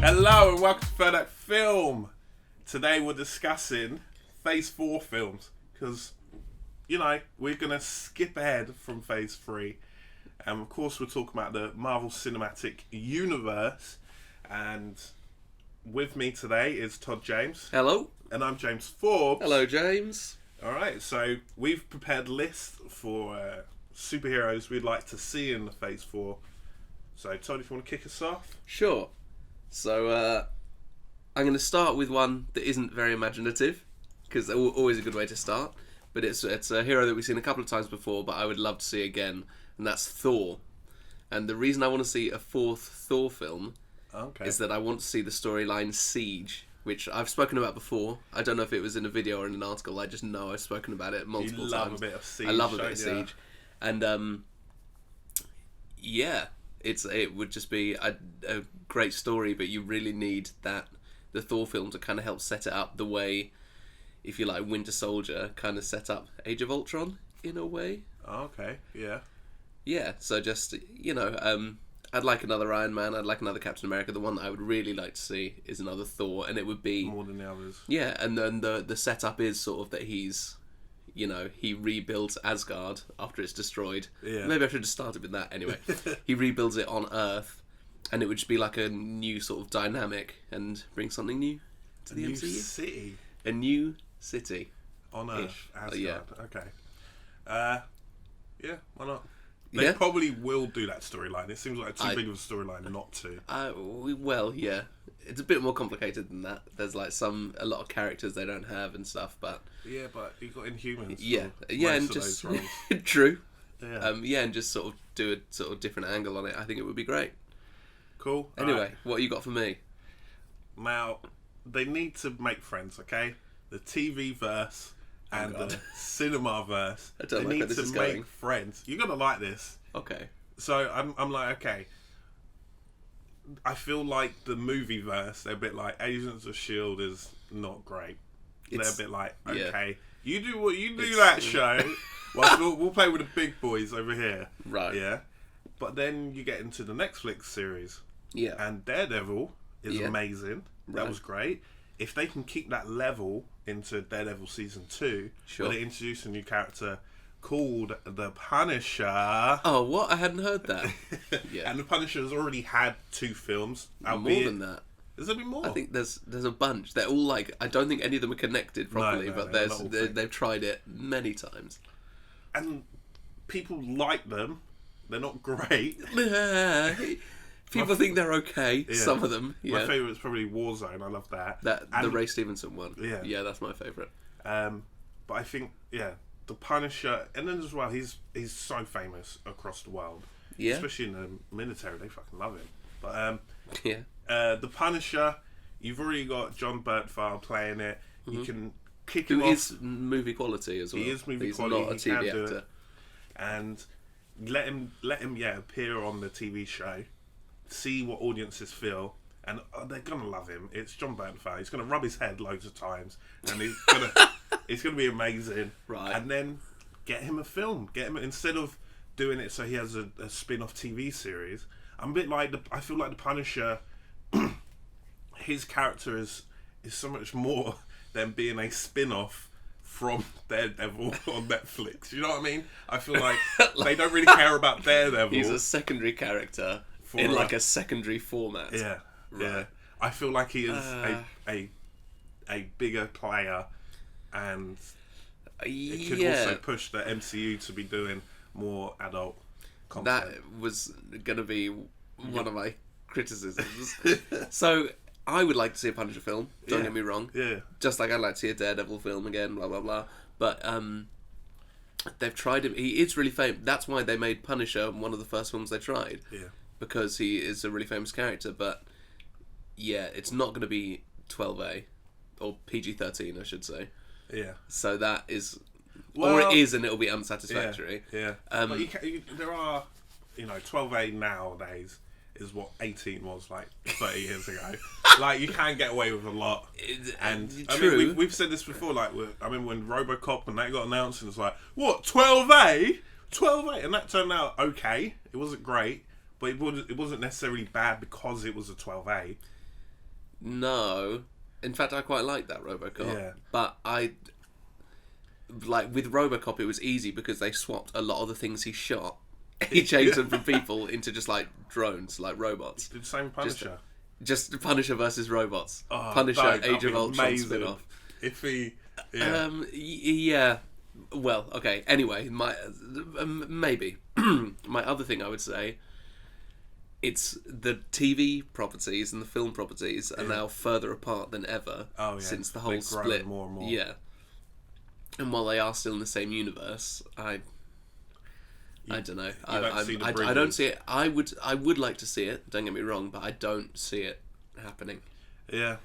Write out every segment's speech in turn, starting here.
Hello and welcome to Third Act Film. Today we're discussing Phase 4 films because, you know, we're going to skip ahead from Phase 3. And of course we're talking about the Marvel Cinematic Universe. And with me today is Todd James. Hello. And I'm James Forbes. Hello, James. Alright, so we've prepared lists for superheroes we'd like to see in the Phase 4. So Todd, if you want to kick us off? Sure. So, I'm going to start with one that isn't very imaginative, because always a good way to start. But it's a hero that we've seen a couple of times before, but I would love to see again, and that's Thor. And the reason I want to see a fourth Thor film is that I want to see the storyline Siege, which I've spoken about before. I don't know if it was in a video or in an article. I just know I've spoken about it multiple times. You love a bit of Siege. I love a bit of Siege. And, yeah. It would just be a great story, but you really need the Thor film to kind of help set it up the way, if you like, Winter Soldier kind of set up Age of Ultron in a way. Oh, okay, yeah. Yeah, so just, you know, I'd like another Iron Man, I'd like another Captain America. The one that I would really like to see is another Thor, and it would be... more than the others. Yeah, and then the setup is sort of that he's... You know, he rebuilds Asgard after it's destroyed. Yeah. Maybe I should have started with that. Anyway, he rebuilds it on Earth, and it would just be like a new sort of dynamic and bring something new to the MCU. New city. A new city. On Earth. Asgard. Yeah. Okay. Yeah, why not? They probably will do that storyline. It seems like too big of a storyline not to. Well, yeah. It's a bit more complicated than that. There's like a lot of characters they don't have and stuff, but... Yeah, but you got Inhumans. Yeah, and just... True. Yeah. And just sort of do a sort of different angle on it. I think it would be great. Cool. Anyway, right. What you got for me? Now, they need to make friends, okay? The TV verse and the cinema verse. I don't they like need to make friends. You're gonna like this. Okay. So I'm like, okay. I feel like the movie verse, they're a bit like Agents of S.H.I.E.L.D. is not great. They're a bit like, okay, you do what you do that show. Well, we'll play with the big boys over here. Right. Yeah. But then you get into the Netflix series. Yeah. And Daredevil is amazing. Right. That was great. If they can keep that level into Daredevil Season 2, where they introduce a new character called The Punisher. Oh, what? I hadn't heard that. Yeah. And The Punisher has already had 2 films. More than that. Has there been more? I think there's a bunch. They're all like... I don't think any of them are connected properly, but they've tried it many times. And people like them. They're not great. People think they're okay. Yeah. Some of them. Yeah. My favourite is probably Warzone. I love that. The Ray Stevenson one. Yeah. Yeah, that's my favourite. But I think, The Punisher, and then as well, he's so famous across the world. Yeah. Especially in the military, they fucking love him. But yeah. The Punisher, you've already got John Bernthal playing it. You can kick him off. Who is movie quality as well. He is movie quality. He's not a TV actor. And let him appear on the TV show. See what audiences feel. And they're going to love him. It's John Bernthal. He's going to rub his head loads of times. And he's going to... It's going to be amazing. Right. And then get him a film. Instead of doing it so he has a spin-off TV series. I'm a bit like... I feel like The Punisher... his character is so much more than being a spin-off from Daredevil on Netflix. You know what I mean? I feel like they don't really care about Daredevil. He's a secondary character in like a secondary format. Yeah. Right. Yeah. I feel like he is a bigger player. And it could also push the MCU to be doing more adult content. That was going to be one of my criticisms. So, I would like to see a Punisher film, don't get me wrong. Yeah. Just like I'd like to see a Daredevil film again, blah, blah, blah. But they've tried him. He is really famous. That's why they made Punisher one of the first films they tried. Yeah. Because he is a really famous character. But, yeah, it's not going to be 12A. Or PG-13, I should say. Yeah. So that is... or it is, and it'll be unsatisfactory. Yeah. But there are... 12A nowadays is what 18 was like 30 years ago. Like, you can get away with a lot. And true. I mean, we've said this before. Like, I mean, when RoboCop and that got announced, and it's like, what, 12A? 12A? And that turned out okay. It wasn't great, but it wasn't necessarily bad because it was a 12A. No. In fact, I quite like that RoboCop. Yeah. But like with RoboCop, it was easy because they swapped a lot of the things he shot. He changed them from people into just like drones, like robots. The same Punisher. Just Punisher versus robots. Oh, Punisher, that'd Age be of Ultron amazing. spin-off. If he... Yeah. Yeah. Well, okay. Anyway, maybe. My other thing I would say, it's the TV properties and the film properties are now further apart than ever since the whole They're growing split. more and more. Yeah. And while they are still in the same universe, I don't know. I don't see it. I would like to see it. Don't get me wrong, but I don't see it happening. Yeah,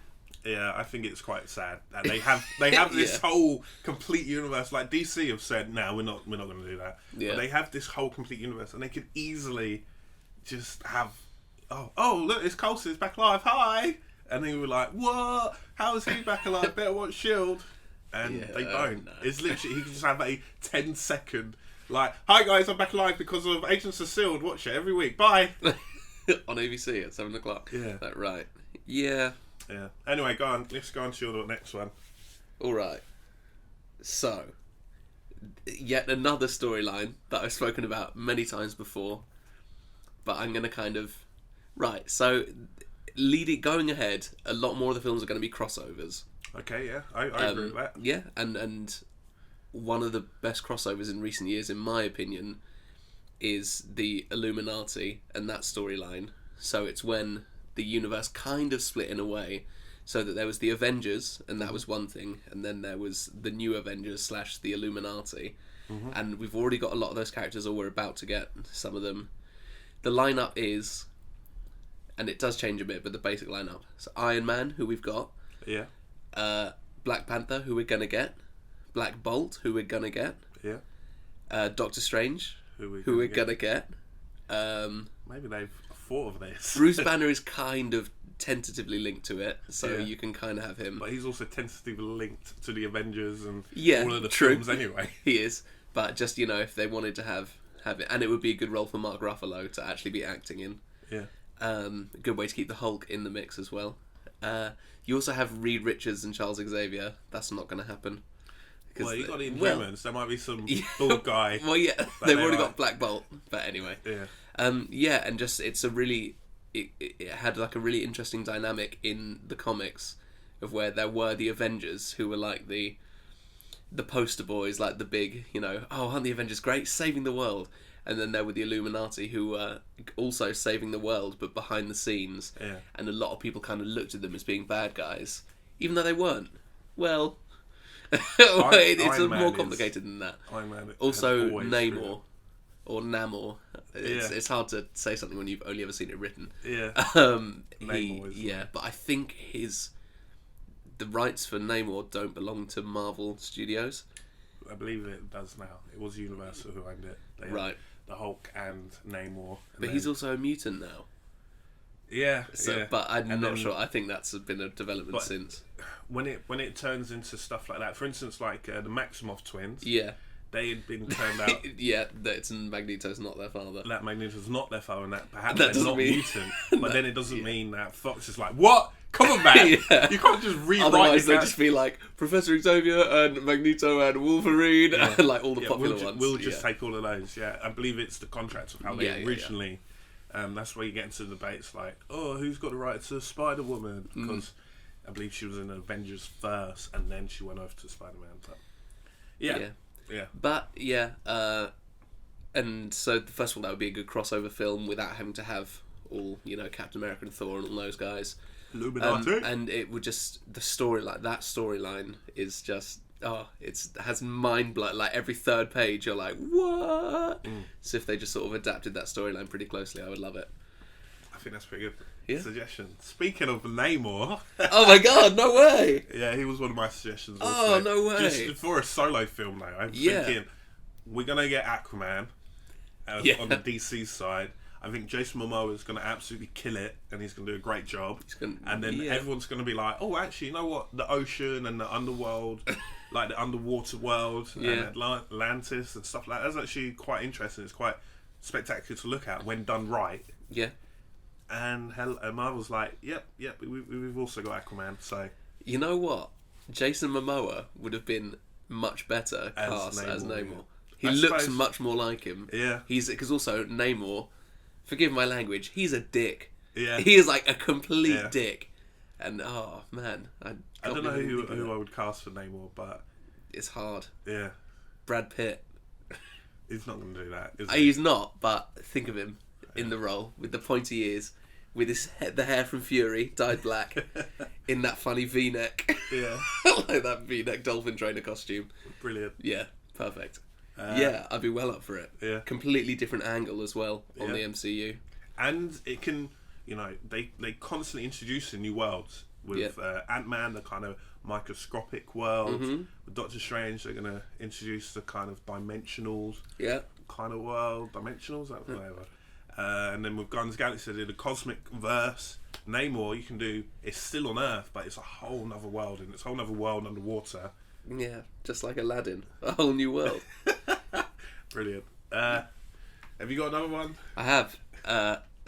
I think it's quite sad. And they have this whole complete universe. Like DC have said, no, we're not going to do that. Yeah. But they have this whole complete universe, and they could easily just have, oh look, it's Coulson, it's back alive. Hi, and then we were like, what? How is he back alive? Better watch Shield. And they don't. No. It's literally, he can just have a 10-second, like, hi guys, I'm back alive because of Agents of S.H.I.E.L.D. Watch it every week. Bye. On ABC at 7 o'clock. Yeah. That right. Yeah. Yeah. Anyway, go on. Let's go on to your next one. All right. So, yet another storyline that I've spoken about many times before, but I'm going to kind of... Right, so, going ahead, a lot more of the films are going to be crossovers. Okay, yeah. I agree with that. Yeah, and one of the best crossovers in recent years, in my opinion, is the Illuminati and that storyline. So it's when the universe kind of split in a way, so that there was the Avengers, and that was one thing, and then there was the new Avengers / the Illuminati. Mm-hmm. And we've already got a lot of those characters, or we're about to get some of them. The lineup is, and it does change a bit, but the basic lineup. So Iron Man, who we've got. Yeah. Black Panther, who we're gonna get. Black Bolt, who we're gonna get. Yeah. Doctor Strange, who we're gonna get. Maybe they've thought of this. Bruce Banner is kind of tentatively linked to it, so you can kind of have him. But he's also tentatively linked to the Avengers and all of the true. films anyway. He is, but just, if they wanted to have it, and it would be a good role for Mark Ruffalo to actually be acting in. Yeah. A good way to keep the Hulk in the mix as well. You also have Reed Richards and Charles Xavier. That's not going to happen. Well, you got the Inhumans. There might be some bald guy. Well, yeah, they've already got Black Bolt. But anyway. Yeah. And just it's a really... It had like a really interesting dynamic in the comics of where there were the Avengers who were like the poster boys, like the big, aren't the Avengers great? Saving the world. And then there were the Illuminati who were also saving the world, but behind the scenes. Yeah. And a lot of people kind of looked at them as being bad guys, even though they weren't. Well, it's more complicated than that. Also, Namor, or Namor. It's hard to say something when you've only ever seen it written. Yeah. But I think the rights for Namor don't belong to Marvel Studios. I believe it does now. It was Universal who owned it. Right. The Hulk and Namor. But he's also a mutant now. Yeah. But I'm not sure. I think that's been a development since. When it turns into stuff like that, for instance, like the Maximoff twins. Yeah. They had been turned out. That Magneto's not their father. That Magneto's not their father, and that perhaps that they're not mean... mutant. But then it doesn't mean that Fox is like, what? Come on, man! You can't just rewrite. Otherwise, they'd just be like Professor Xavier and Magneto and Wolverine and like all the popular ones. We'll just take all of those. Yeah, I believe it's the contracts of how they originally. That's where you get into debates like, who's got the right to Spider-Woman? Because I believe she was in Avengers first, and then she went over to Spider-Man. But and so first of all, that would be a good crossover film without having to have all Captain America and Thor and all those guys. Illuminati. And it would just that storyline is just it has mind blow. Like every third page, you're like, what? So if they just sort of adapted that storyline pretty closely, I would love it. I think that's pretty good suggestion. Speaking of Namor, oh my god, no way! Yeah, he was one of my suggestions. Also. Oh no way! Just for a solo film now, I'm thinking we're gonna get Aquaman on the DC side. I think Jason Momoa is going to absolutely kill it, and he's going to do a great job. And then everyone's going to be like, "Oh, actually, you know what? The ocean and the underworld, like the underwater world and Atlantis and stuff like that. That's actually quite interesting. It's quite spectacular to look at when done right." Yeah. And Marvel's like, yep, we've also got Aquaman. So You know what? Jason Momoa would have been much better cast as Namor. Yeah. He looks much more like him. Yeah. Because also Namor, forgive my language, he's a dick. Yeah. He is like a complete dick. And oh man, I don't know who I would cast for Namor, but it's hard. Yeah. Brad Pitt. He's not going to do that, is He's not, but think of him in the role with the pointy ears, with the hair from Fury dyed black, in that funny V-neck. Yeah. Like that V-neck dolphin trainer costume. Brilliant. Yeah, perfect. Yeah, I'd be well up for it. Yeah. Completely different angle as well on the MCU. And it can, they constantly introduce new worlds. With Ant-Man, the kind of microscopic world. Mm-hmm. With Doctor Strange, they're going to introduce the kind of dimensionals kind of world. Dimensionals? Whatever. And then with Guardians of the Galaxy, they did a cosmic verse. Namor, you can do, it's still on Earth, but it's a whole nother world, and it's a whole nother world underwater. Yeah, just like Aladdin. A whole new world. Brilliant. Have you got another one? I have.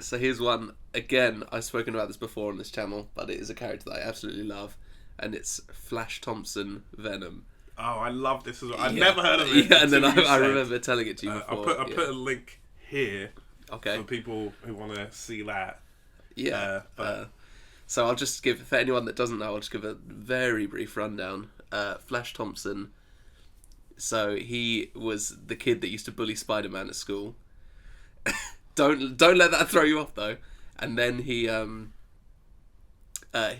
So here's one. Again, I've spoken about this before on this channel, but it is a character that I absolutely love, and it's Flash Thompson, Venom. Oh, I love this as well. I've never heard of it. Yeah, and then I remember telling it to you before. I put a link here for people who want to see that. Yeah. So I'll just give, for anyone that doesn't know, I'll just give a very brief rundown. Flash Thompson. So he was the kid that used to bully Spider-Man at school. Don't let that throw you off though. And then he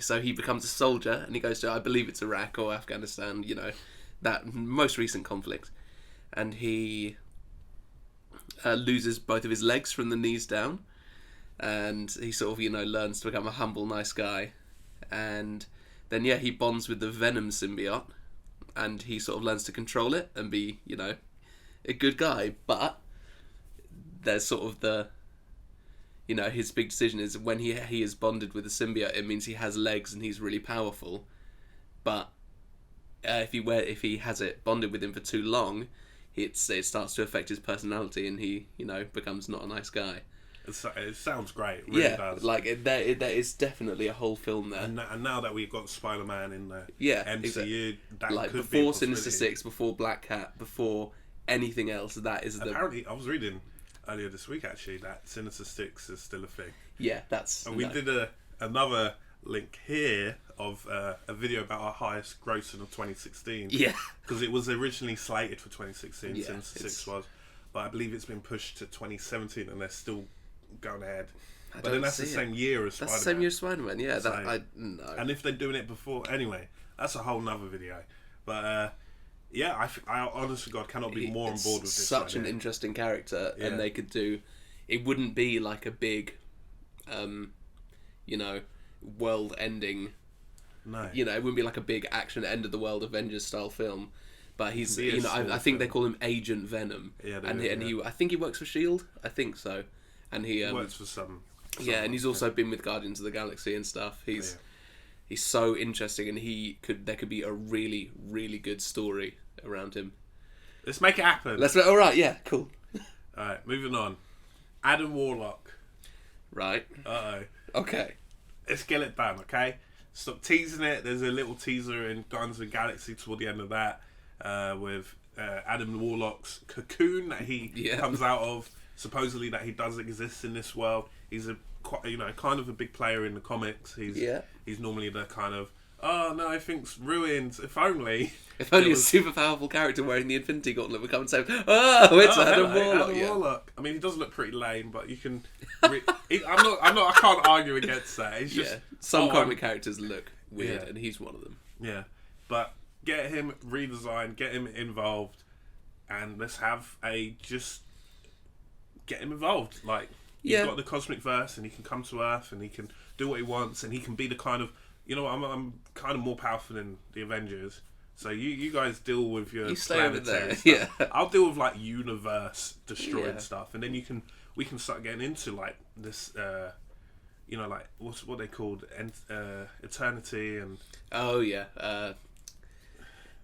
so he becomes a soldier and he goes to, I believe it's Iraq or Afghanistan, that most recent conflict, and he loses both of his legs from the knees down, and he sort of learns to become a humble, nice guy, and then he bonds with the Venom symbiote, and he sort of learns to control it and be a good guy, but there's sort of the his big decision is when he is bonded with the symbiote, it means he has legs and he's really powerful, but if he has it bonded with him for too long, it starts to affect his personality, and he becomes not a nice guy. It sounds great. It really does. Like there is definitely a whole film there. And now that we've got Spider-Man in the MCU, exactly. that like could before be Sinister Six, before Black Cat, before anything else, that is apparently I was reading earlier this week actually that Sinister Six is still a thing. Yeah, that's. And we did another link here of a video about our highest grossing of 2016. Yeah, because it was originally slated for 2016. Sinister Six was, but I believe it's been pushed to 2017, and they're still going ahead. But then that's the same year as Spider-Man. That's the same year as Spider-Man. Yeah, so, and if they're doing it before, anyway, that's a whole nother video. But I honestly, God, cannot be more on board with this. Such an interesting character, and they could do. It wouldn't be like a big, world-ending. No. It wouldn't be like a big action end of the world Avengers style film. But he's, I think they call him Agent Venom. Yeah, he, I think he works for Shield. I think so, and he works for some. Yeah, and he's also been with Guardians of the Galaxy and stuff. He's so interesting, and there could be a really, really good story around him. Let's make it happen. All right, yeah, cool. All right, moving on. Adam Warlock. Right. Okay. Let's get it done, okay? Stop teasing it. There's a little teaser in Guardians of the Galaxy toward the end of that with Adam Warlock's cocoon that he comes out of. Supposedly that he does exist in this world. He's kind of a big player in the comics. He's normally the kind of, oh no, everything's ruined. If only a super powerful character wearing the Infinity Gauntlet would come and say, oh, it's Adam Warlock. Adam Warlock. I mean, he does look pretty lame, but you can. I can't argue against that. It's just some comic characters look weird, and he's one of them. Yeah, but get him redesigned, get him involved, and let's have get him involved. Like, he's got the cosmic verse, and he can come to Earth, and he can do what he wants, and he can be the kind of, I'm kind of more powerful than the Avengers. So you guys deal with your planetary stuff. Yeah. I'll deal with like universe destroyed stuff, and then we can start getting into like this, like what they called eternity and. Oh yeah.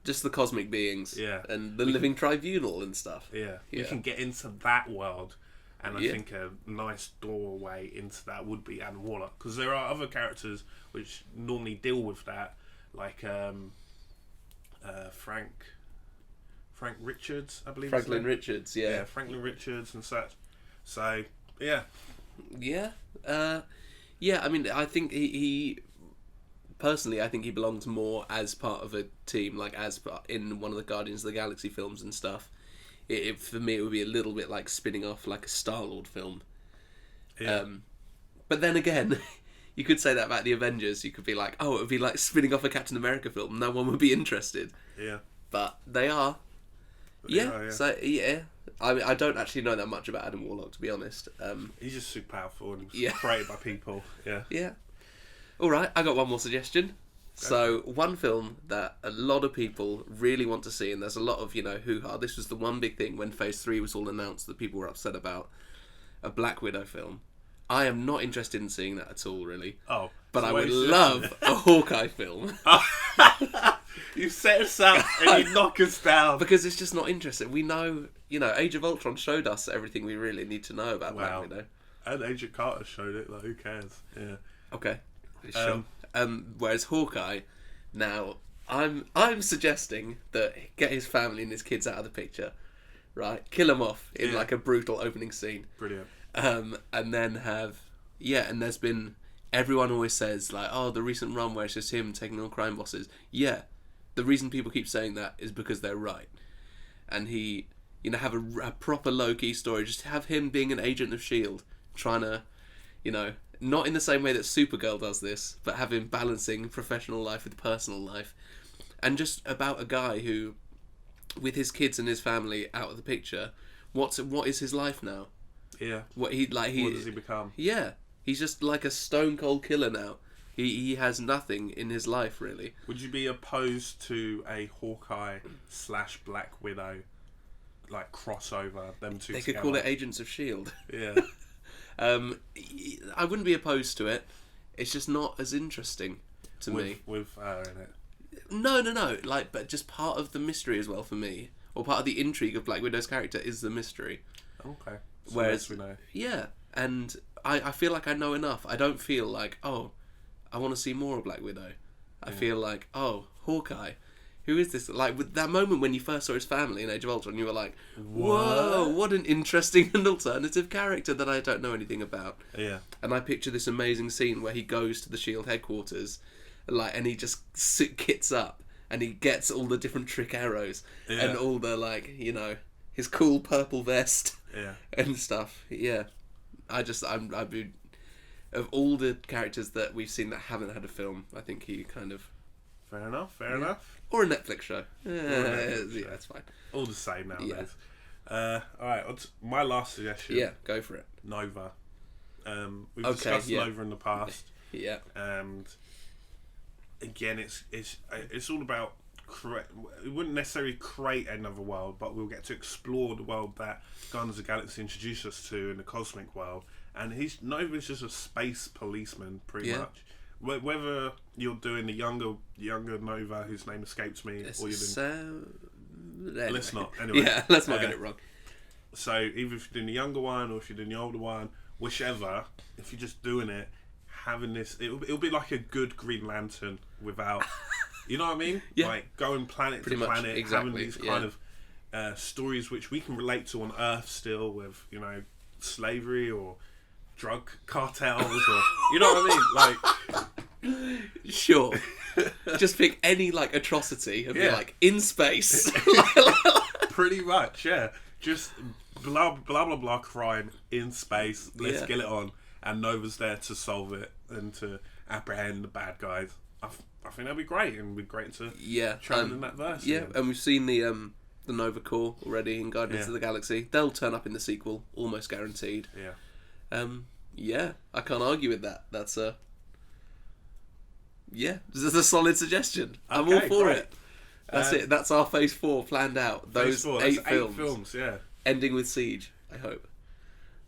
Just the cosmic beings. Yeah. And the living tribunal and stuff. Yeah. We can get into that world. And I think a nice doorway into that would be Adam Warlock, because there are other characters which normally deal with that, like Frank Richards, I believe. Franklin Richards, yeah, Franklin Richards and such. So yeah. I mean, I think he personally, I think he belongs more as part of a team, like in one of the Guardians of the Galaxy films and stuff. For me, it would be a little bit like spinning off like a Star-Lord film. Yeah. But then again, you could say that about the Avengers. You could be like, oh, it would be like spinning off a Captain America film. No one would be interested. Yeah. But they are. So I mean, I don't actually know that much about Adam Warlock, to be honest. He's just super powerful and created by people. Yeah. Yeah. All right, I got one more suggestion. So, one film that a lot of people really want to see, and there's a lot of, hoo-ha. This was the one big thing when Phase 3 was all announced that people were upset about. A Black Widow film. I am not interested in seeing that at all, really. Oh. But I would love a Hawkeye film. You set us up and you knock us down. Because it's just not interesting. We know, Age of Ultron showed us everything we really need to know about Black Widow. And Agent Carter showed it, like, who cares? Yeah. Okay. Sure. Whereas Hawkeye, now I'm suggesting that get his family and his kids out of the picture, right? Kill them off in like a brutal opening scene. Brilliant. And then and there's been, everyone always says like, oh, the recent run where it's just him taking on crime bosses. Yeah, the reason people keep saying that is because they're right, and he, have a proper low key story. Just have him being an agent of S.H.I.E.L.D. trying to, not in the same way that Supergirl does this, but have him balancing professional life with personal life. And just about a guy who, with his kids and his family out of the picture, what is his life now? Yeah. What does he become? Yeah. He's just like a stone cold killer now. He has nothing in his life, really. Would you be opposed to a Hawkeye / Black Widow, like, crossover, them two They together? could call it Agents of S.H.I.E.L.D. Yeah. I wouldn't be opposed to it. It's just not as interesting to me. With her in it. No. Like, but just part of the mystery as well for me, or part of the intrigue of Black Widow's character is the mystery. Okay. So whereas we know. Yeah, and I feel like I know enough. I don't feel like, oh, I want to see more of Black Widow. I feel like, oh, Hawkeye. Who is this? Like, with that moment when you first saw his family in Age of Ultron, you were like, whoa, what an interesting and alternative character that I don't know anything about. Yeah. And I picture this amazing scene where he goes to the S.H.I.E.L.D. headquarters, like, and he just kits up, and he gets all the different trick arrows, and all the, like, his cool purple vest, and stuff. Yeah. I'd be, of all the characters that we've seen that haven't had a film, I think he kind of... Fair enough. Or a Netflix show. Yeah, that's fine. All the same nowadays. Alright, my last suggestion. Yeah, go for it. Nova. We've discussed Nova in the past. Yeah. And again, it's all about it wouldn't necessarily create another world, but we'll get to explore the world that Guardians of the Galaxy introduced us to in the cosmic world. And Nova's just a space policeman, pretty much. Whether you're doing the younger Nova, whose name escapes me, or you're doing... Anyway. Let's not. Anyway. Yeah, let's not get it wrong. So either if you're doing the younger one or if you're doing the older one, whichever, if you're just doing it, having this, it'll be like a good Green Lantern without, you know what I mean? Yeah. Like going planet Pretty to much, planet, exactly, having these kind of stories which we can relate to on Earth still with, slavery or drug cartels or, you know what I mean? Like, sure. Just pick any like atrocity and be like in space. Pretty much, yeah. Just blah blah blah blah crime in space. Let's get it on. And Nova's there to solve it and to apprehend the bad guys. I think that'd be great, and it'd be great to travel in that verse. Yeah, and we've seen the Nova Corps already in Guardians of the Galaxy. They'll turn up in the sequel, almost guaranteed. Yeah. I can't argue with that. That's a this is a solid suggestion. I'm all for it. That's it. That's our Phase 4 planned out. Those 8 films. Yeah. Ending with Siege, I hope.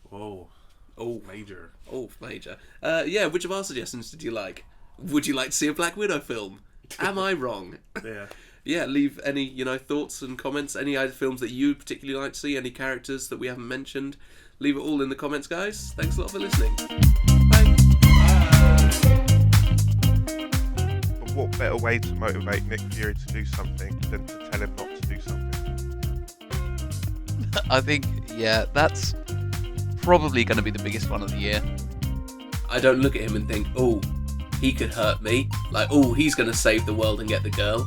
Whoa. Oh, major. Oh, major. Which of our suggestions did you like? Would you like to see a Black Widow film? Am I wrong? Yeah. Yeah, leave any, thoughts and comments. Any other films that you particularly like to see? Any characters that we haven't mentioned? leave it all in the comments, guys. Thanks a lot for listening. Bye. But what better way to motivate Nick Fury to do something than to tell him not to do something? I think, yeah, that's probably going to be the biggest one of the year. I don't look at him and think, oh, he could hurt me. Like, oh, he's going to save the world and get the girl.